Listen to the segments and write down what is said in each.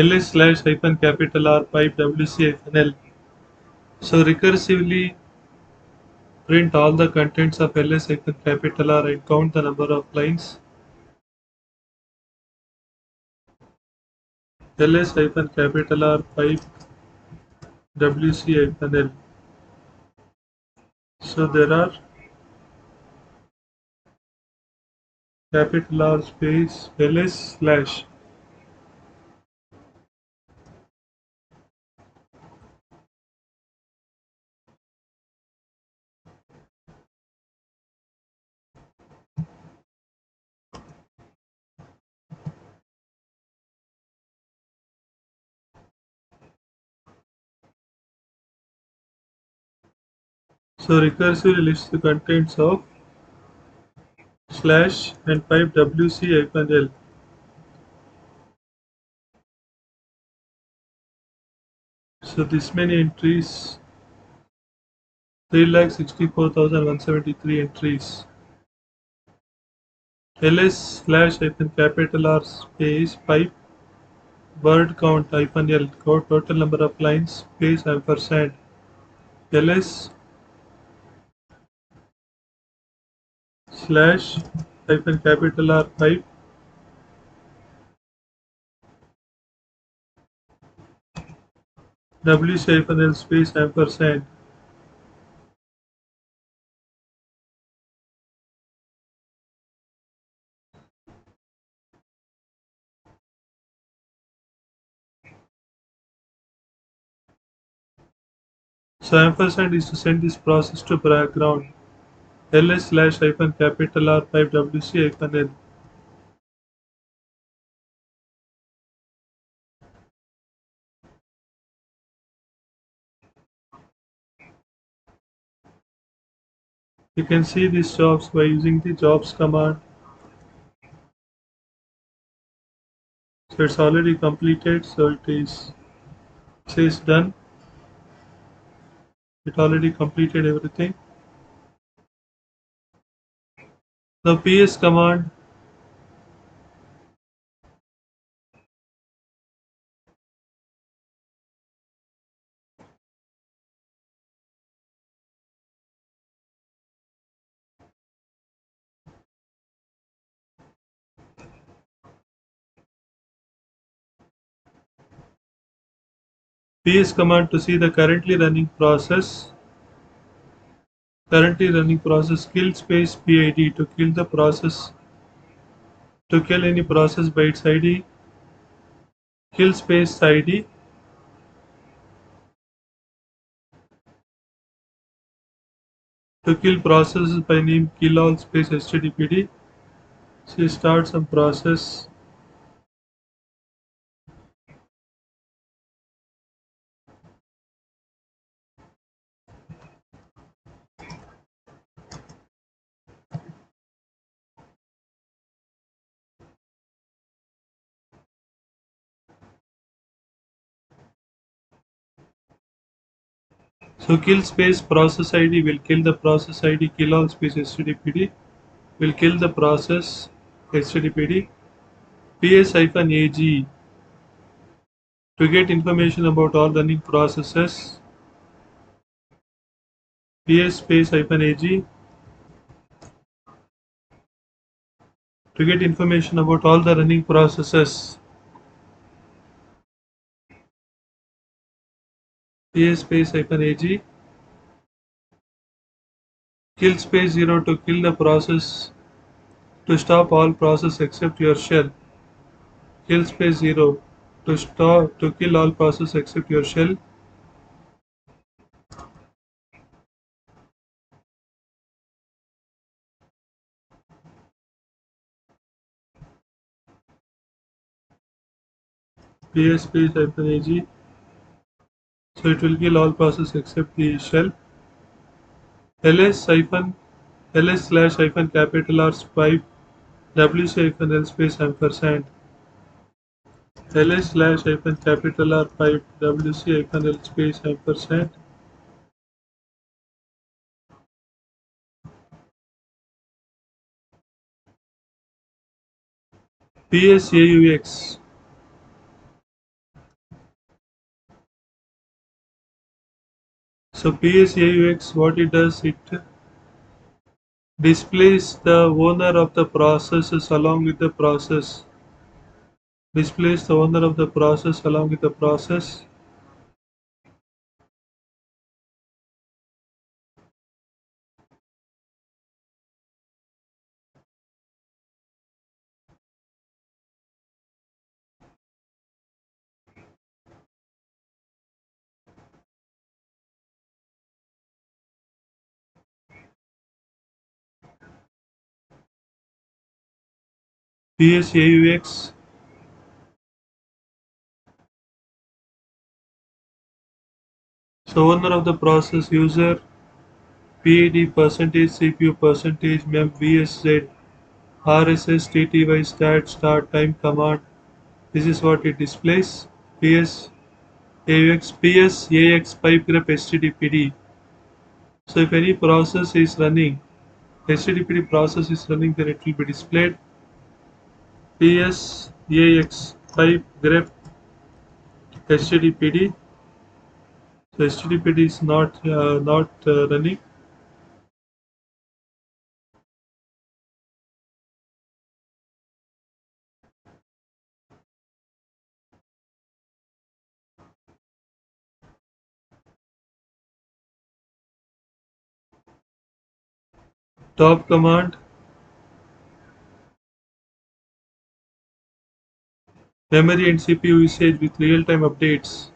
ls slash hyphen capital R pipe wc hyphen l. So recursively print all the contents of ls hyphen capital R and count the number of lines. ls hyphen capital R pipe wc hyphen l. So there are capital R space ls slash. So recursively lists the contents of slash and pipe wc hyphen l. So this many entries, 3,64,173 entries. ls slash hyphen capital R space pipe word count hyphen l total number of lines space ampersand ls slash hyphen capital R pipe wc hyphen l space ampersand. So ampersand is to send this process to background. ls slash hyphen capital R pipe wc hyphen l. You can see these jobs by using the jobs command. So it's already completed, so it says done. It already completed everything. The ps command ps command to see the currently running process kill space PID to kill the process, to kill any process by its ID, kill space ID, to kill processes by name kill all space HTTPD. So you start some process. So kill space process ID will kill the process ID kill all space HTTPD will kill the process HTTPD. ps-ag to get information about all running processes. ps space -ag to get information about all the running processes. ps space -ag kill space 0 to kill the process, to stop all process except your shell. Kill space 0 to kill all process except your shell. ps space -ag so it will kill all process except the shell. ls hyphen ls slash hyphen capital R pipe wc hyphen l space ampersand ls slash hyphen capital R pipe wc hyphen l space ampersand ps aux So PSAUX, what it does, it displays the owner of the processes along with the process. Displays the owner of the process along with the process. PSAUX. So owner of the process user PID percentage CPU percentage mem VSZ RSS TTY stat start time command. This is what it displays. PS AUX PS AX pipe grep HTTPD. So if any process is running, HTTPD process is running, then it will be displayed PS AX pipe grep HTTPD. So HTTPD is not running. Top command memory and CPU usage with real-time updates.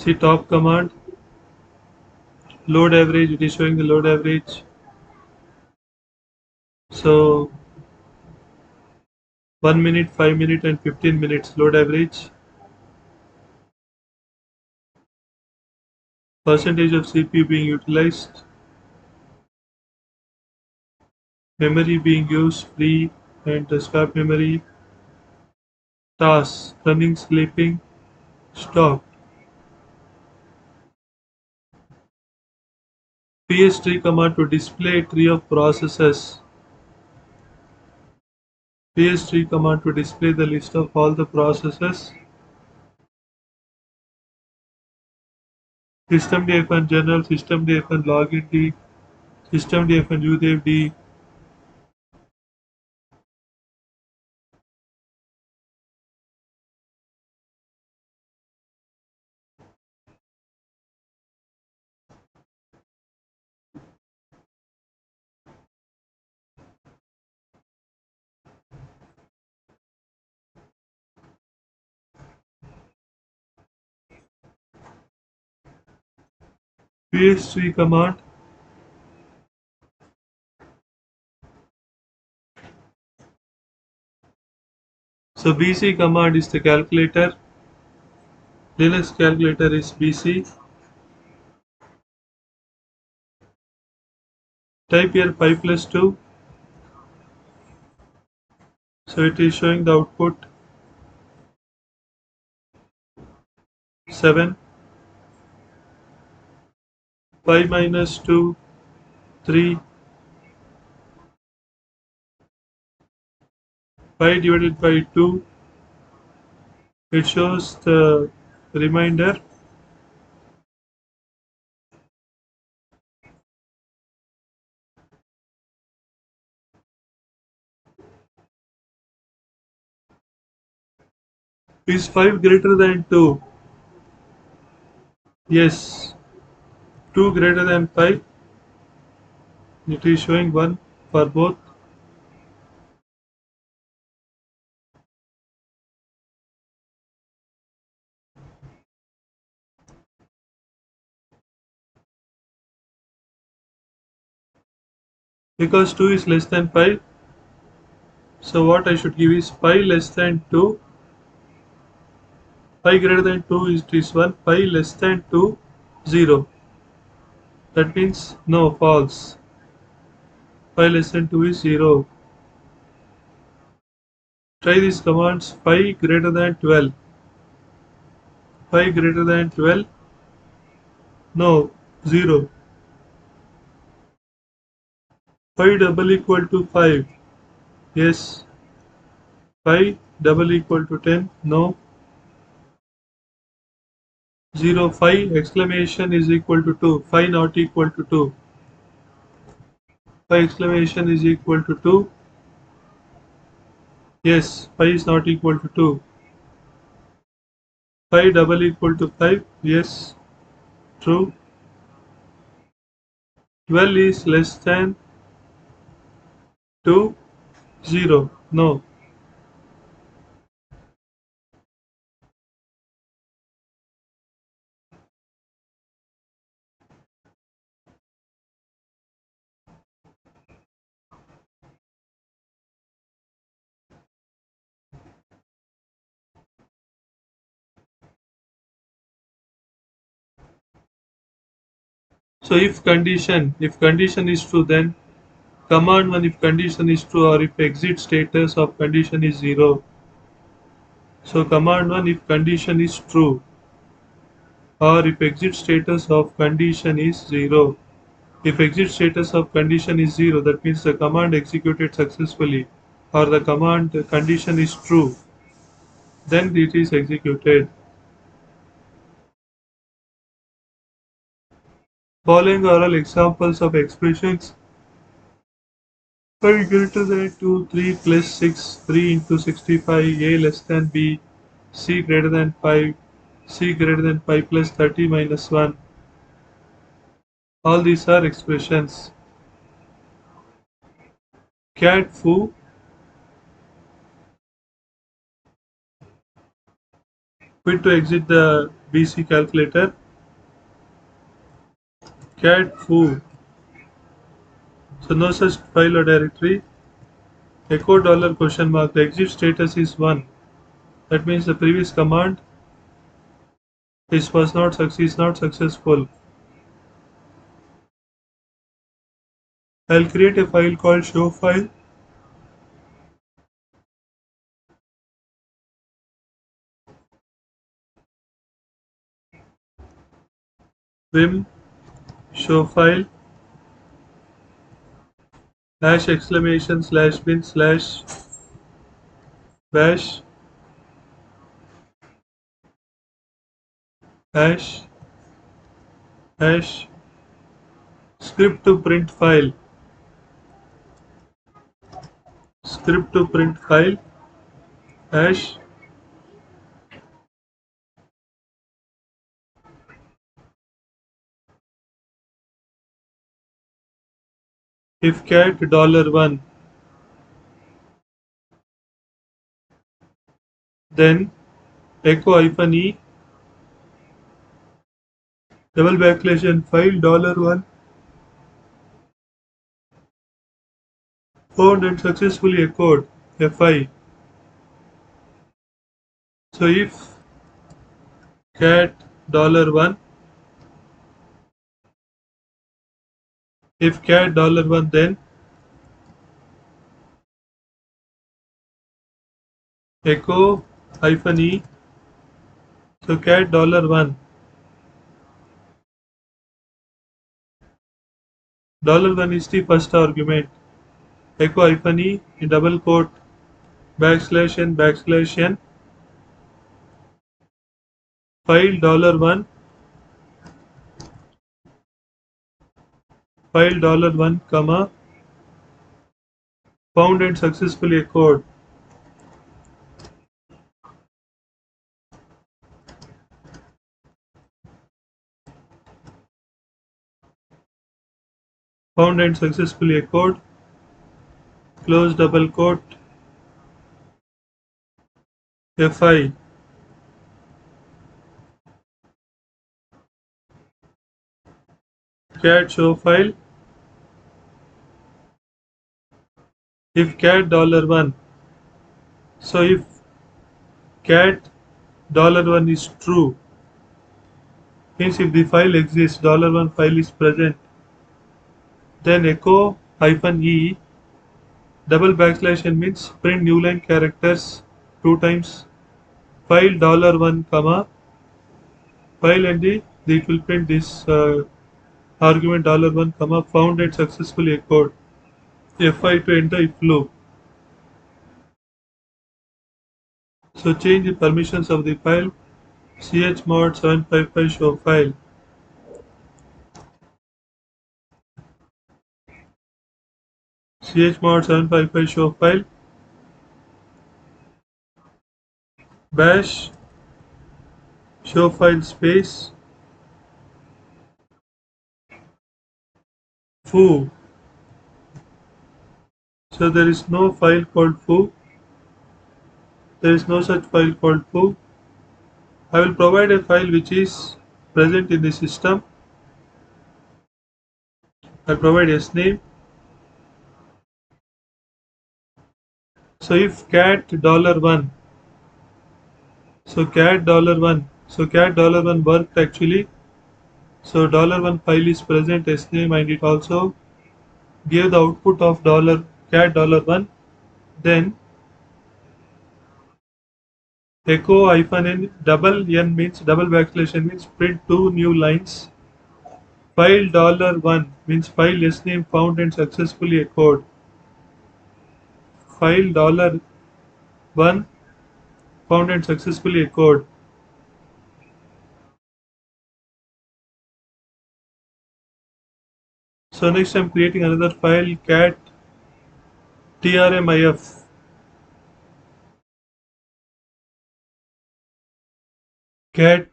See top command load average. It is showing the load average. So 1 minute, 5 minute, and 15 minutes load average. Percentage of CPU being utilized. Memory being used free and swap memory. Tasks running, sleeping, stop. PS3 command to display tree of processes. PS3 command to display the list of all the processes. Systemd general, systemd login D, systemd udev D. PS3 command. So BC command is the calculator. Linux calculator is BC. Type here 5 plus 2. So it is showing the output 7. 5 minus 2, 3. 5 divided by 2. It shows the remainder. Is 5 greater than 2? Yes. 2 greater than 5. It is showing 1 for both. Because 2 is less than 5. So what I should give is 5 less than 2. Pi greater than 2 is 1, pi less than 2, 0. That means no, false. Pi less than 2 is 0. Try these commands. Pi greater than 12. Pi greater than 12, no, 0. Pi double equal to 5, yes. Pi double equal to 10, no. 0, 5 exclamation is equal to 2, 5 not equal to 2. 5 exclamation is equal to 2, yes. 5 is not equal to 2. 5 double equal to 5, yes, true. 12 is less than 2, 0, no. So if condition is true, then command 1 if condition is true or if exit status of condition is 0. So command 1 if condition is true or if exit status of condition is 0. If exit status of condition is 0, that means the command executed successfully or the command condition is true, then it is executed. Following are all examples of expressions: pi greater than 2, 3 plus 6, 3 into 65, a less than b, c greater than 5, c greater than pi plus 30 minus 1. All these are expressions. Cat foo, quit to exit the BC calculator. Cat foo, so no such file or directory. Echo dollar question mark, the exit status is 1. That means the previous command is not successful. I'll create a file called show file. Vim show file hash exclamation slash bin slash bash hash hash script to print file hash if cat $1, then echo hyphen e double backslash and file $1 found and successfully echoed fi. So if cat $1, if cat $1, then echo hyphen e, so cat $1, $1 is the first argument, echo hyphen e in double quote backslash n file $1 file $1 comma found and successfully echoed. Found and successfully echoed, close double quote, fi. Cat show file if cat $1. So if cat $1 is true. Means if the file exists, $1 file is present. Then echo hyphen E double backslash n means print new line characters two times. File $1 comma file and it will print this argument $1 comma found and successfully echoed. F5 to enter if loop. So change the permissions of the file. Chmod 755 show file. Chmod 755 show file. Bash show file space foo. So there is no file called foo. There is no such file called foo. I will provide a file which is present in the system. I provide s name. So if cat $1, so cat$1, so cat$1 worked actually. So $1 file is present s name and it also gave the output of cat$1. Then echo hyphen n double n means double backslash n means print two new lines. File$1 means file s name found and successfully echoed. File$1 found and successfully echoed. So next I'm creating another file cat trmif. Cat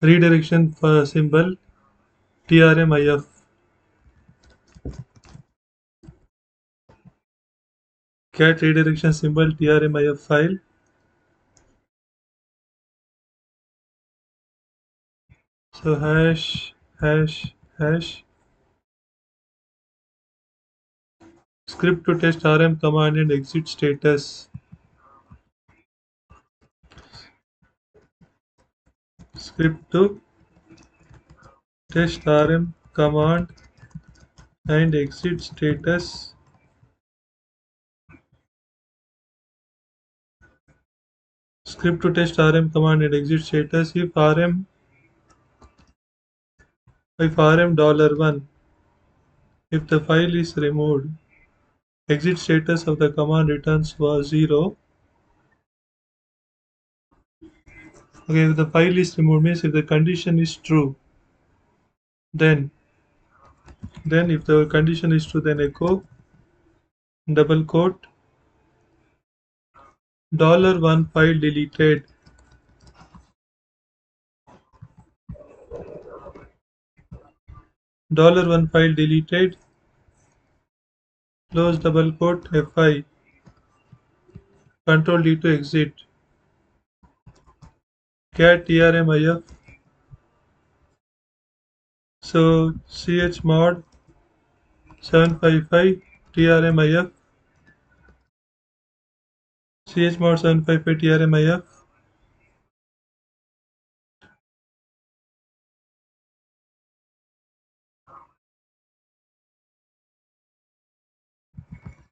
redirection symbol trmif. Cat redirection symbol trmif file. So hash script to test rm command and exit status. Script to test rm command and exit status. Script to test rm command and exit status if rm$1, if the file is removed, exit status of the command returns was 0. Okay, if the file is removed means if the condition is true, then if the condition is true, then echo double quote $1 file deleted. $1 file deleted. Close double quote F5. Control D to exit. Cat trmif. So chmod 755 trmif. Chmod 755 trmif.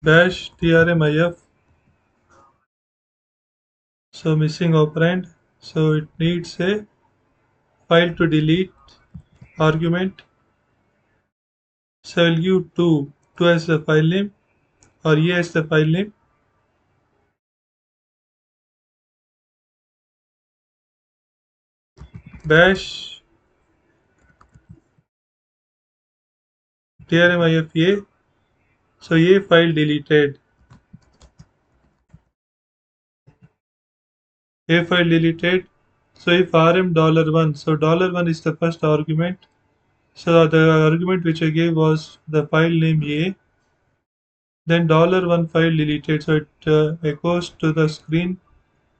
Bash trmif. So missing operand. So it needs a file to delete argument. So I'll give 2 as the file name or E as the file name. Bash trmif A. So A file deleted. A file deleted. So if rm$1, so $1 is the first argument. So the argument which I gave was the file name A. Then $1 file deleted. So it echoes to the screen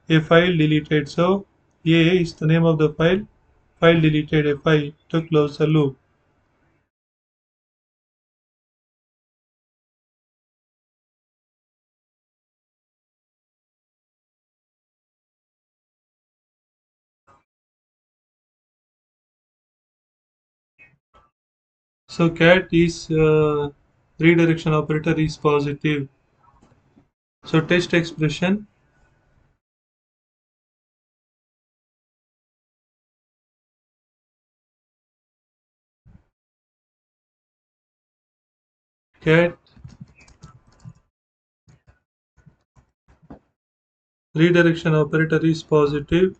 a file deleted. So A is the name of the file. File deleted a file to close the loop. So cat is redirection operator is positive. So test expression cat redirection operator is positive.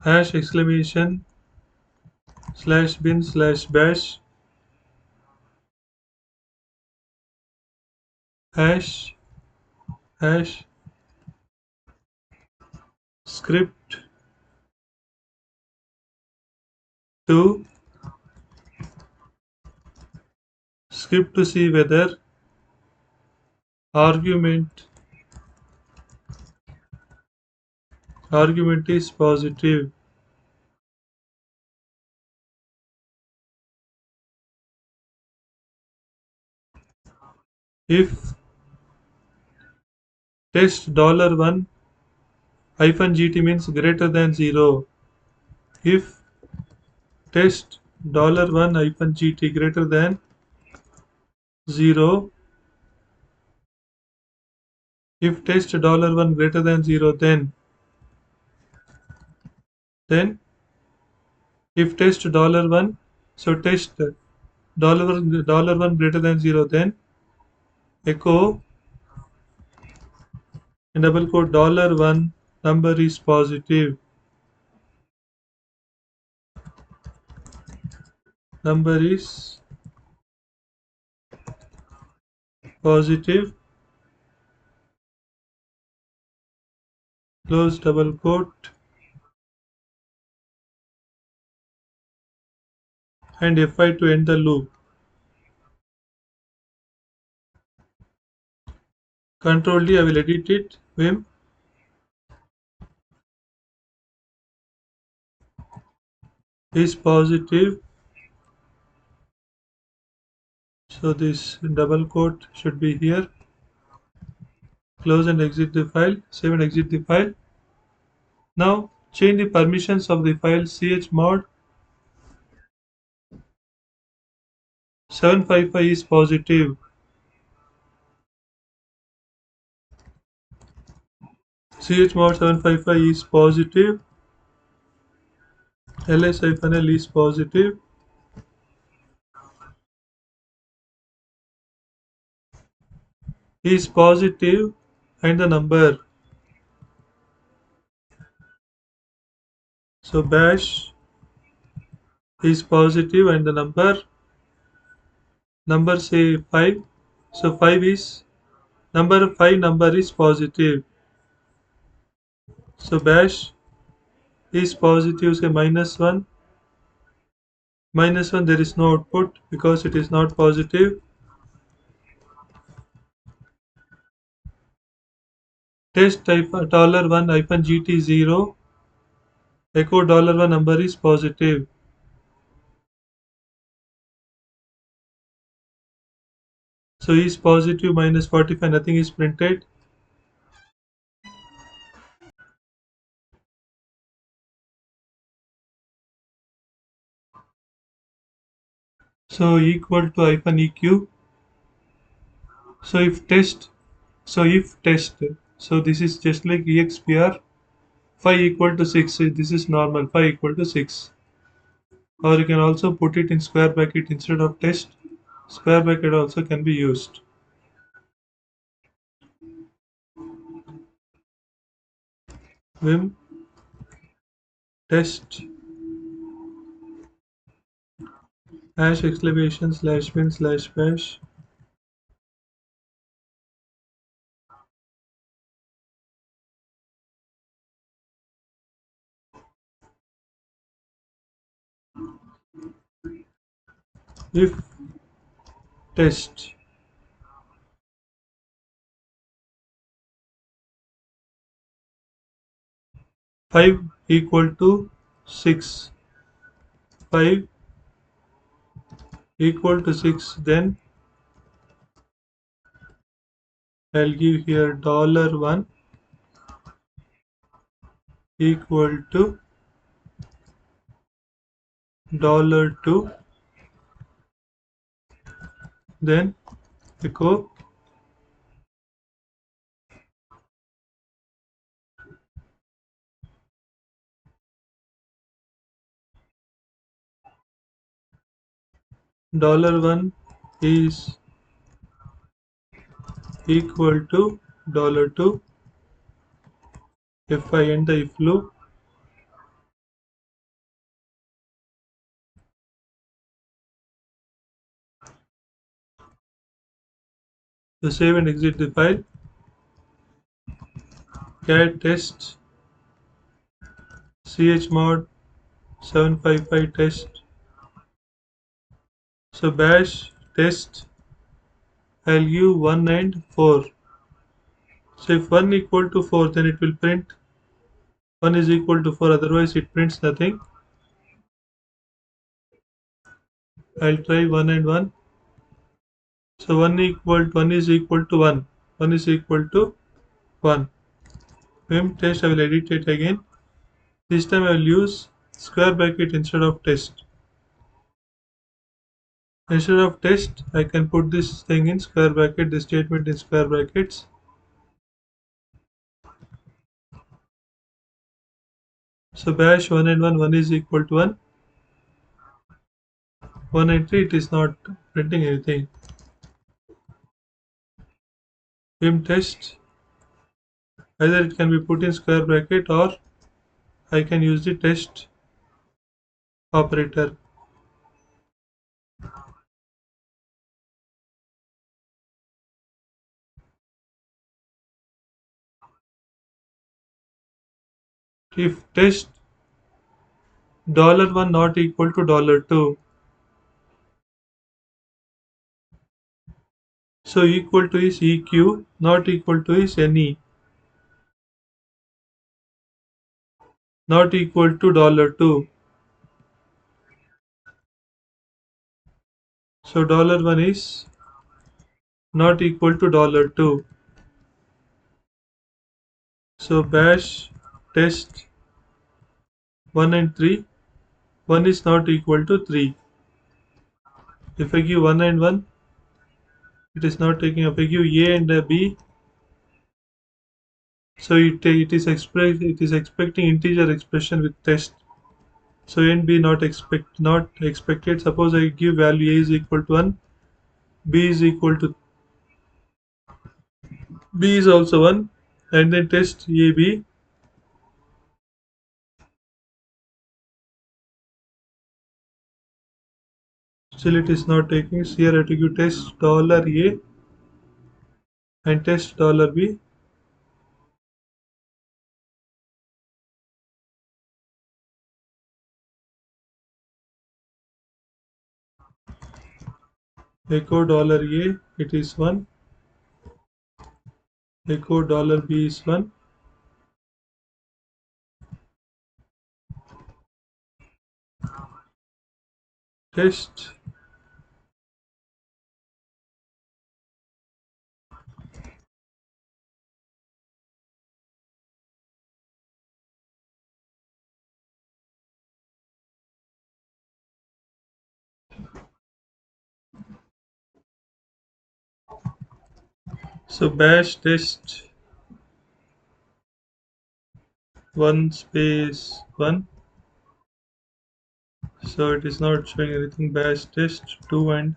Hash exclamation slash bin slash bash hash hash script to see whether argument is positive. If test $1 hyphen gt means greater than 0. If test $1 hyphen gt greater than 0, if test $1 greater than 0, then if test $1, so test $1 greater than 0, then echo in double quote $1 number is positive. Number is positive. Close double quote and F5 to end the loop. Control D, I will edit it. Vim is positive. So this double quote should be here. Close and exit the file. Save and exit the file. Now change the permissions of the file chmod 755 is positive. Chmod 755 is positive. ls-l is positive. Is positive and the number. So bash is positive and the number say 5. So 5 is number 5 number is positive. So bash is positive say -1. -1 there is no output because it is not positive. Test type $1 hyphen gt 0 echo $1 number is positive. So is positive -45 nothing is printed. So equal to hyphen eq. So if test so this is just like expr 5 equal to 6, this is normal 5 equal to 6, or you can also put it in square bracket instead of test. Square bracket also can be used. Vim test hash exclamation slash bin slash bash if test 5 equal to 6, 5 equal to 6, then I'll give here $1 equal to $2, then echo $1 is equal to $2. If I end the if loop, to save and exit the file, cat test chmod 755 test. So bash test, I'll give 1 and 4. So if 1 equal to 4, then it will print 1 is equal to 4, otherwise it prints nothing. I'll try 1 and 1. So 1 is equal to 1. 1 is equal to 1. Vim test, I will edit it again. This time I will use square bracket instead of test. Instead of test, I can put this thing in square bracket, this statement in square brackets. So bash 1 and 1, 1 is equal to 1. 1 and 3, it is not printing anything. Vim test, either it can be put in square bracket or I can use the test operator. If test $1 not equal to $2, so equal to is EQ, not equal to is NE, not equal to $2. So $1 is not equal to $2. So bash test 1 and 3, 1 is not equal to 3. If I give 1 and 1, it is not taking. If I give A and B, so it is expecting integer expression with test. So A and B not expected. Suppose I give value A is equal to 1, B is equal to B is also 1, and then test AB. Still it is not taking. So here I have to give test $A and test $B. Echo $A, it is 1. Echo $B is 1. Test. So bash test 1 space 1. So it is not showing anything. Bash test 2 and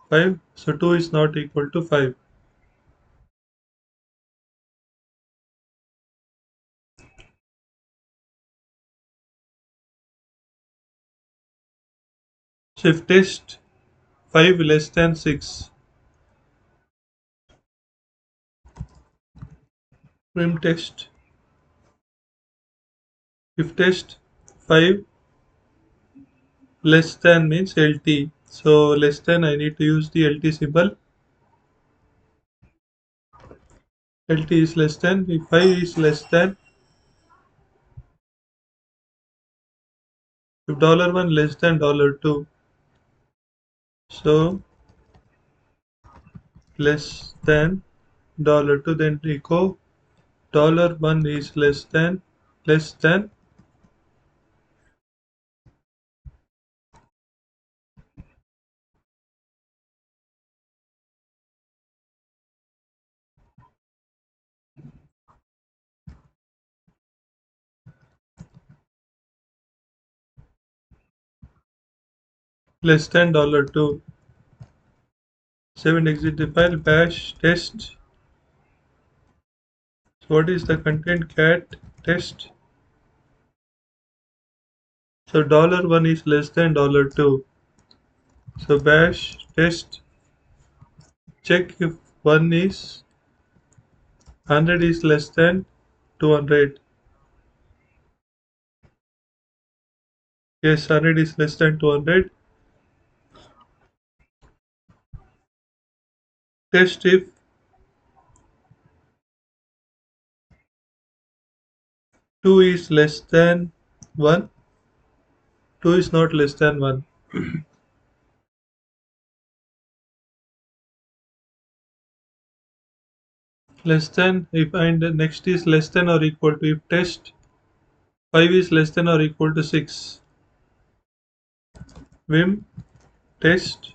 5. So 2 is not equal to 5. So if test 5 less than 6, print test. If test 5 less than means LT. So less than, I need to use the LT symbol. LT is less than. If 5 is less than, if $1 less than $2. So less than $2, then echo $1 is less than less than $2. Save and exit the file. Bash test. So what is the content? Cat test. So $1 is less than $2. So bash test. Check if 100 is less than 200. Yes, 100 is less than 200. Test if 2 is less than 1. 2 is not less than 1. Less than if and next is less than or equal to if test 5 is less than or equal to 6. Vim test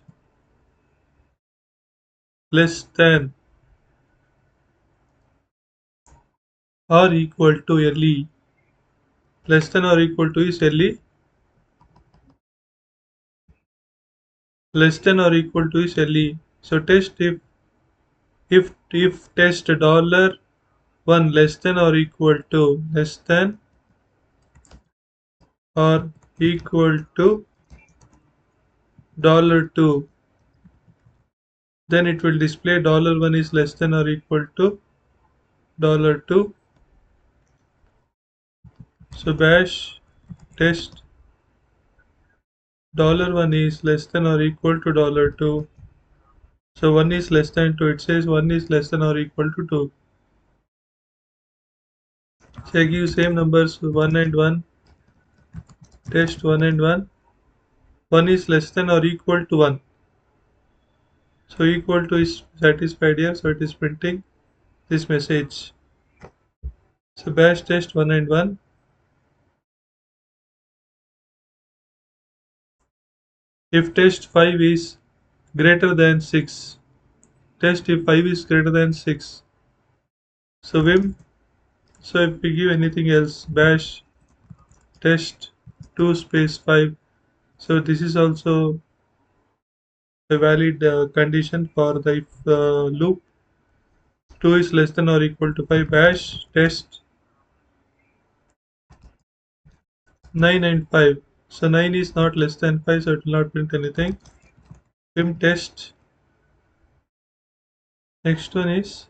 less than or equal to early. Less than or equal to is early. Less than or equal to is early. So test if test $1 less than or equal to less than or equal to $2, then it will display $1 is less than or equal to $2. So bash test $1 is less than or equal to $2. So 1 is less than 2. It says 1 is less than or equal to 2. So I give same numbers 1 and 1. Test 1 and 1. 1 is less than or equal to 1. So equal to is satisfied here. So it is printing this message. So bash test 1 and 1. If test 5 is greater than 6. Test if 5 is greater than 6. So vim. So if we give anything else, bash test 2 space 5. So this is also a valid condition for the if loop. 2 is less than or equal to 5. Bash test 9 and 5. So 9 is not less than 5, so it will not print anything. Vim test. Next one is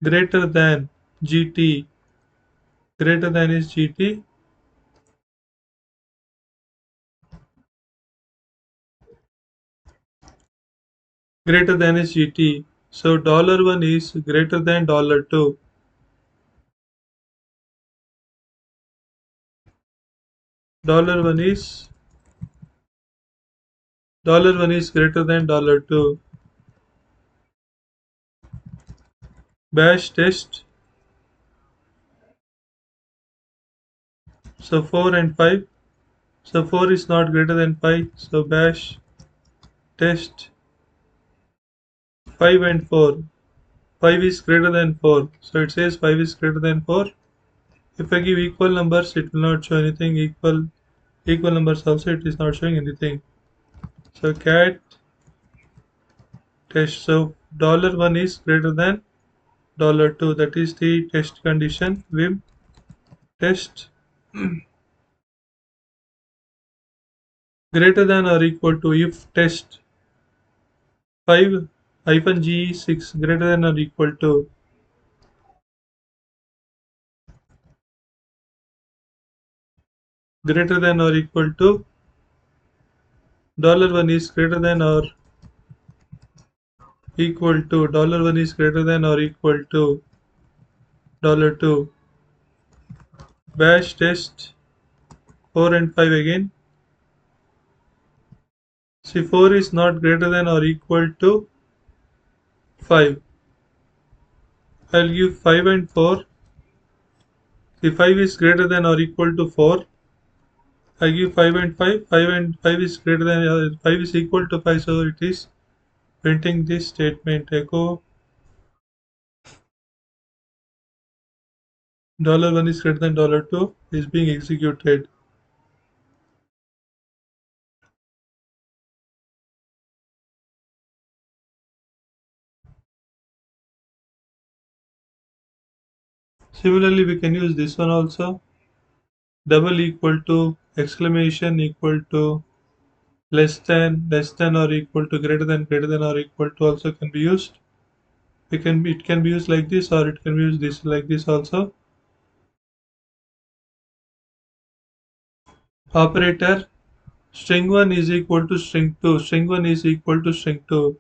greater than GT. Greater than is GT. Greater than is GT. So $1 is greater than $2. $1 is $1 is greater than $2. Bash test. So 4 and 5. So 4 is not greater than 5. So bash test 5 and 4. 5 is greater than 4. So it says 5 is greater than 4. If I give equal numbers, it will not show anything. Equal numbers also, it is not showing anything. So cat test. So $1 is greater than $2. That is the test condition. Vim test greater than or equal to if test 5 hyphen G6 greater than or equal to $1 is greater than or equal to $1 is greater than or equal to $2. Bash test 4 and 5 again. See 4 is not greater than or equal to 5. I'll give 5 and 4. See 5 is greater than or equal to 4. I give 5 and 5. 5 and 5 is greater than 5 is equal to 5. So it is printing this statement echo $1 is greater than $2 is being executed. Similarly, we can use this one also. Double equal to, exclamation equal to, less than or equal to, greater than or equal to also can be used. It can be used like this, or it can be used this like this also. Operator, string 1 is equal to string 2. String 1 is equal to string 2.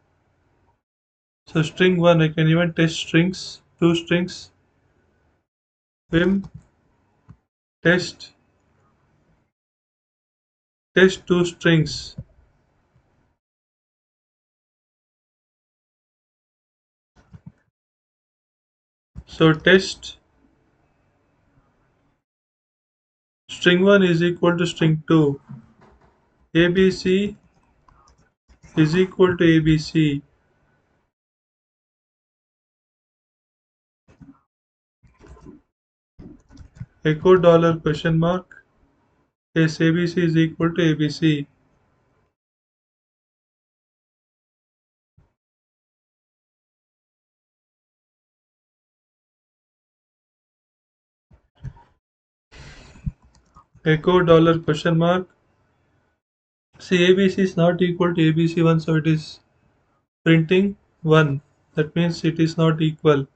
So string 1, I can even test strings, two strings, vim test, test two strings. So test string 1 is equal to string 2. ABC is equal to ABC. Echo dollar question mark. Yes, ABC is equal to ABC. Echo dollar question mark. See, ABC is not equal to ABC1, so it is printing 1. That means it is not equal.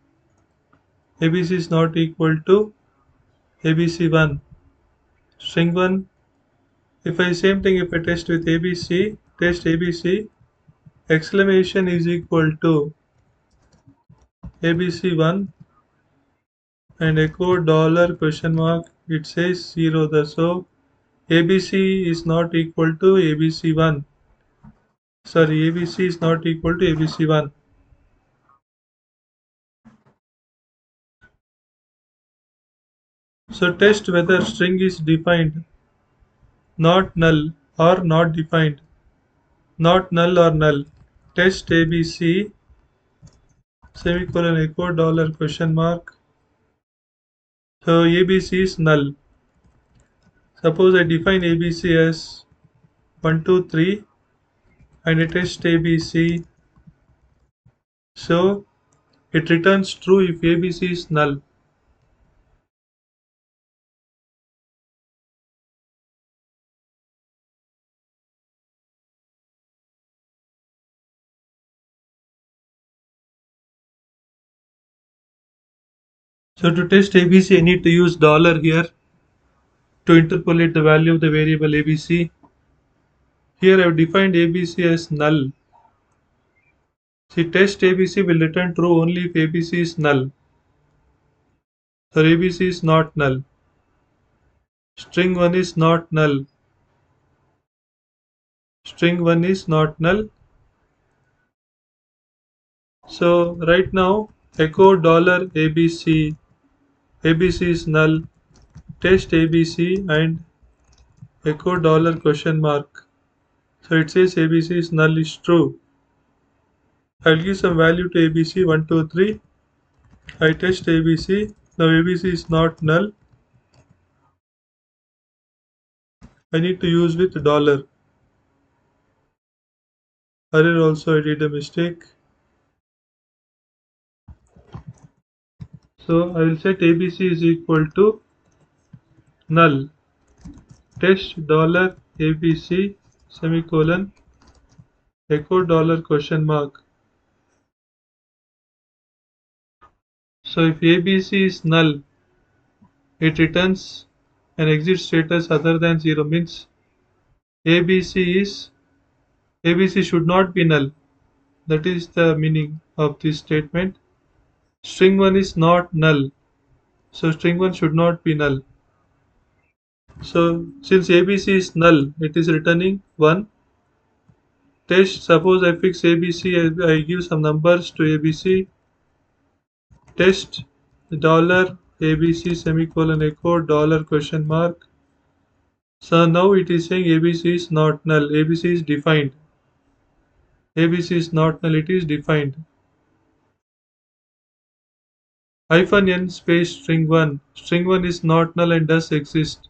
ABC is not equal to ABC1. String 1. If I same thing, if I test with ABC, test ABC, exclamation is equal to ABC1 and echo dollar question mark, it says 0 there. So ABC is not equal to ABC1. Sorry, ABC is not equal to ABC1. So test whether string is defined, not null or not defined, not null or null. Test ABC semicolon echo dollar question mark. So ABC is null. Suppose I define ABC as 1, 2, 3 and I test ABC. So it returns true if ABC is null. So to test ABC, I need to use dollar here to interpolate the value of the variable ABC. Here I have defined ABC as null. See, test ABC will return true only if ABC is null. So ABC is not null. String 1 is not null. String 1 is not null. So right now, echo dollar ABC. ABC is null. Test ABC and echo dollar question mark. So it says ABC is null is true. I'll give some value to ABC 1, 2, 3. I test ABC. Now ABC is not null. I need to use with dollar. Error also I did a mistake. So I will set ABC is equal to null. Test dollar ABC semicolon echo dollar question mark. So if ABC is null, it returns an exit status other than 0, means ABC is ABC should not be null. That is the meaning of this statement. String 1 is not null. So string 1 should not be null. So since ABC is null, it is returning 1. Test, suppose I fix ABC, I give some numbers to ABC. Test dollar ABC semicolon echo dollar question mark. So now it is saying ABC is not null. ABC is defined. ABC is not null, it is defined. Hyphen n space string 1. String 1 is not null and does exist.